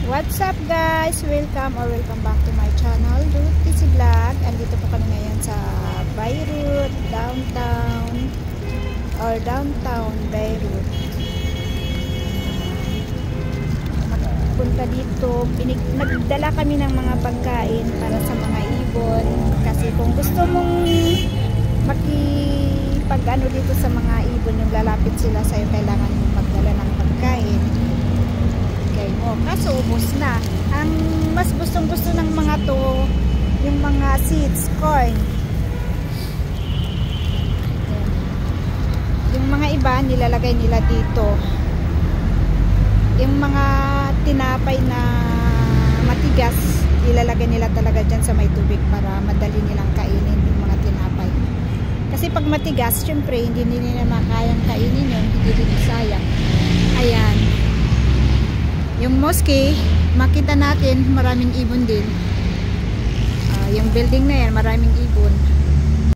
What's up guys? Welcome back to my channel, Ruth Vlog. Andito po kami ngayon sa Beirut, downtown Beirut. Punta dito, nagdala kami ng mga pagkain para sa mga ibon. Kasi kung gusto mong makipag-ano dito sa mga ibon, yung lalapit sila sa'yo, kailangan mong magdala ng pagkain. Kaso ubos na. Ang mas gustong-gusto ng mga to, yung mga seeds, corn. Yung mga iba, nilalagay nila dito. Yung mga tinapay na matigas, ilalagay nila talaga dyan sa may tubig para madali nilang kainin yung mga tinapay. Kasi pag matigas, syempre, hindi nila makayang kainin yun, hindi rin sayang. Ayan. Yung mosque, makita natin maraming ibon din. Yung building na yan, maraming ibon.